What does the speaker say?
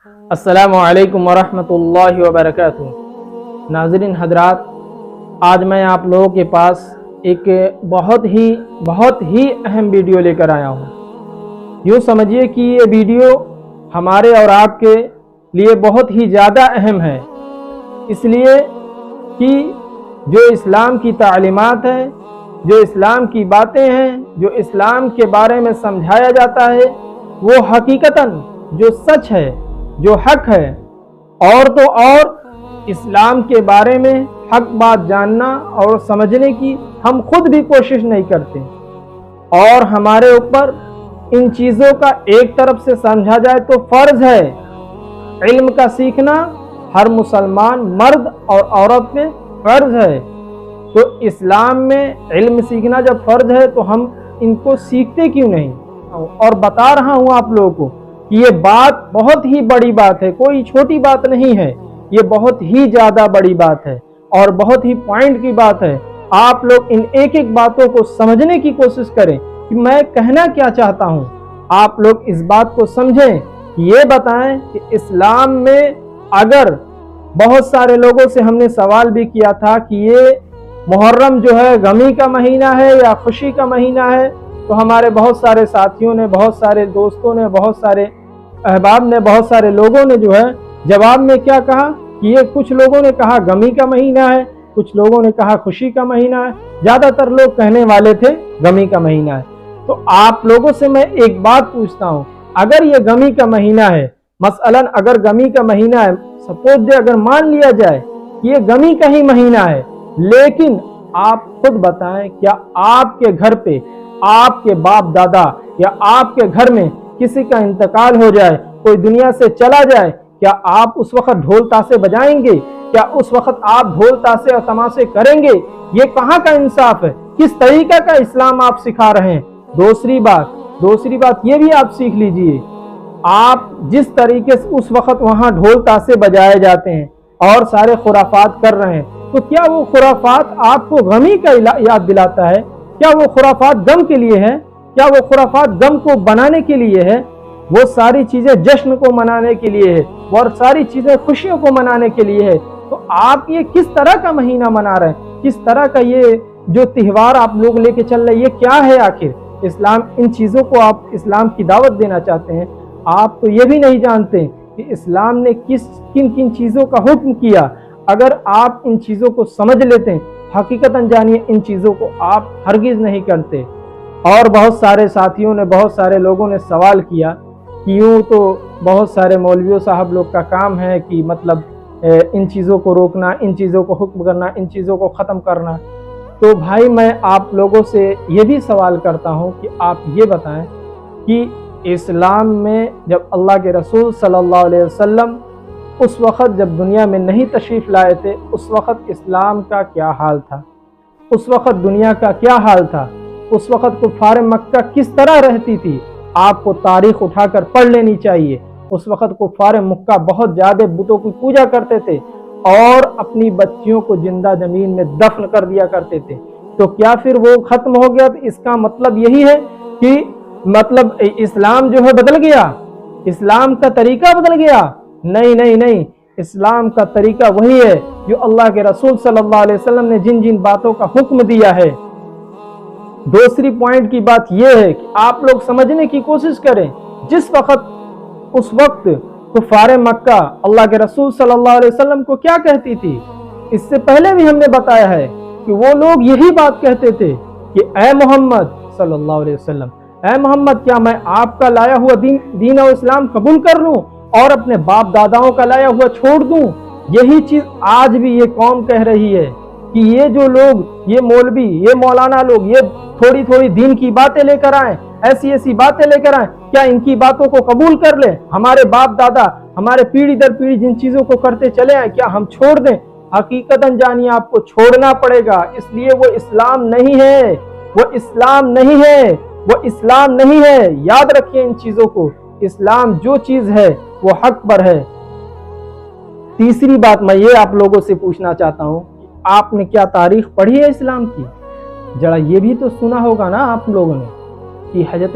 السلام علیکم ورحمۃ اللہ وبرکاتہ۔ ناظرین حضرات، آج میں آپ لوگوں کے پاس ایک بہت ہی اہم ویڈیو لے کر آیا ہوں۔ یوں سمجھیے کہ یہ ویڈیو ہمارے اور آپ کے لیے بہت ہی زیادہ اہم ہے، اس لیے کہ جو اسلام کی تعلیمات ہیں، جو اسلام کی باتیں ہیں، جو اسلام کے بارے میں سمجھایا جاتا ہے، وہ حقیقتاً جو سچ ہے، جو حق ہے، اور تو اور اسلام کے بارے میں حق بات جاننا اور سمجھنے کی ہم خود بھی کوشش نہیں کرتے، اور ہمارے اوپر ان چیزوں کا ایک طرف سے سمجھا جائے تو فرض ہے۔ علم کا سیکھنا ہر مسلمان مرد اور عورت پہ فرض ہے، تو اسلام میں علم سیکھنا جب فرض ہے تو ہم ان کو سیکھتے کیوں نہیں؟ اور بتا رہا ہوں آپ لوگوں کو کہ یہ بات بہت ہی بڑی بات ہے، کوئی چھوٹی بات نہیں ہے، یہ بہت ہی زیادہ بڑی بات ہے اور بہت ہی پوائنٹ کی بات ہے۔ آپ لوگ ان ایک ایک باتوں کو سمجھنے کی کوشش کریں کہ میں کہنا کیا چاہتا ہوں۔ آپ لوگ اس بات کو سمجھیں، یہ بتائیں کہ اسلام میں اگر بہت سارے لوگوں سے ہم نے سوال بھی کیا تھا کہ یہ محرم جو ہے غمی کا مہینہ ہے یا خوشی کا مہینہ ہے، تو ہمارے بہت سارے ساتھیوں نے، بہت سارے دوستوں نے، بہت سارے احباب نے، بہت سارے لوگوں نے جو ہے جواب میں کیا کہا کہ یہ کچھ لوگوں نے کہا غمی کا مہینہ ہے، کچھ لوگوں نے کہا خوشی کا مہینہ ہے، زیادہ تر لوگ کہنے والے تھے غمی کا مہینہ ہے۔ تو آپ لوگوں سے میں ایک بات پوچھتا ہوں، اگر یہ غمی کا مہینہ ہے، مثلاً اگر غمی کا مہینہ ہے، سپوز دے اگر مان لیا جائے کہ یہ غمی کا ہی مہینہ ہے، لیکن آپ خود بتائیں کیا آپ کے گھر پہ آپ کے باپ دادا یا آپ کے گھر میں کسی کا انتقال ہو جائے، کوئی دنیا سے چلا جائے، کیا آپ اس وقت ڈھول تاشے بجائیں گے؟ کیا اس وقت آپ ڈھول تاشے اور تماشے کریں گے؟ یہ کہاں کا انصاف ہے؟ کس طریقہ کا اسلام آپ سکھا رہے ہیں؟ دوسری بات یہ بھی آپ سیکھ لیجئے، آپ جس طریقے سے اس وقت وہاں ڈھول تاشے بجائے جاتے ہیں اور سارے خرافات کر رہے ہیں، تو کیا وہ خرافات آپ کو غمی کا یاد دلاتا ہے؟ کیا وہ خرافات غم کے لیے ہے؟ کیا وہ خرافات غم کو بنانے کے لیے ہے؟ وہ ساری چیزیں جشن کو منانے کے لیے ہے، اور ساری چیزیں خوشیوں کو منانے کے لیے ہے۔ تو آپ یہ کس طرح کا مہینہ منا رہے ہیں؟ کس طرح کا یہ جو تہوار آپ لوگ لے کے چل رہے ہیں، یہ کیا ہے آخر؟ اسلام ان چیزوں کو آپ اسلام کی دعوت دینا چاہتے ہیں، آپ تو یہ بھی نہیں جانتے کہ اسلام نے کن چیزوں کا حکم کیا۔ اگر آپ ان چیزوں کو سمجھ لیتے ہیں، حقیقتاً جانیے ان چیزوں کو آپ ہرگز نہیں کرتے۔ اور بہت سارے ساتھیوں نے، بہت سارے لوگوں نے سوال کیا کہ یوں تو بہت سارے مولویوں صاحب لوگ کا کام ہے کہ مطلب ان چیزوں کو روکنا، ان چیزوں کو حکم کرنا، ان چیزوں کو ختم کرنا۔ تو بھائی میں آپ لوگوں سے یہ بھی سوال کرتا ہوں کہ آپ یہ بتائیں کہ اسلام میں جب اللہ کے رسول صلی اللہ علیہ وسلم اس وقت جب دنیا میں نہیں تشریف لائے تھے، اس وقت اسلام کا کیا حال تھا؟ اس وقت دنیا کا کیا حال تھا؟ اس وقت کفار مکہ کس طرح رہتی تھی؟ آپ کو تاریخ اٹھا کر پڑھ لینی چاہیے۔ اس وقت کفار مکہ بہت زیادہ بتوں کی پوجا کرتے تھے اور اپنی بچیوں کو زندہ زمین میں دفن کر دیا کرتے تھے۔ تو کیا پھر وہ ختم ہو گیا؟ تو اس کا مطلب یہی ہے کہ مطلب اسلام جو ہے بدل گیا، اسلام کا طریقہ بدل گیا؟ نہیں، اسلام کا طریقہ وہی ہے جو اللہ کے رسول صلی اللہ علیہ وسلم نے جن باتوں کا حکم دیا ہے۔ دوسری پوائنٹ کی بات یہ ہے کہ آپ لوگ سمجھنے کی کوشش کریں، اس وقت کفار مکہ اللہ کے رسول صلی اللہ علیہ وسلم کو کیا کہتی تھی؟ اس سے پہلے بھی ہم نے بتایا ہے کہ وہ لوگ یہی بات کہتے تھے کہ اے محمد صلی اللہ علیہ وسلم، اے محمد کیا میں آپ کا لایا ہوا دین و اسلام قبول کر لوں اور اپنے باپ داداؤں کا لایا ہوا چھوڑ دوں؟ یہی چیز آج بھی یہ قوم کہہ رہی ہے کہ یہ جو لوگ، یہ مولوی، یہ مولانا لوگ، یہ تھوڑی دین کی باتیں لے کر آئیں، ایسی باتیں لے کر آئیں، کیا ان کی باتوں کو قبول کر لیں؟ ہمارے باپ دادا ہمارے پیڑھی در پیڑھی جن چیزوں کو کرتے چلے آئیں، کیا ہم چھوڑ دیں؟ حقیقتاً جانیے آپ کو چھوڑنا پڑے گا، اس لیے وہ اسلام نہیں ہے، وہ اسلام نہیں ہے، وہ اسلام نہیں ہے۔ یاد رکھیے ان چیزوں کو، اسلام جو چیز ہے وہ حق پر ہے۔ تیسری بات میں یہ آپ لوگوں سے پوچھنا چاہتا ہوں کہ آپ نے کیا تاریخ پڑھی ہے اسلام کی؟ ذرا یہ بھی تو سنا ہوگا نا آپ لوگوں نے کہ حضرت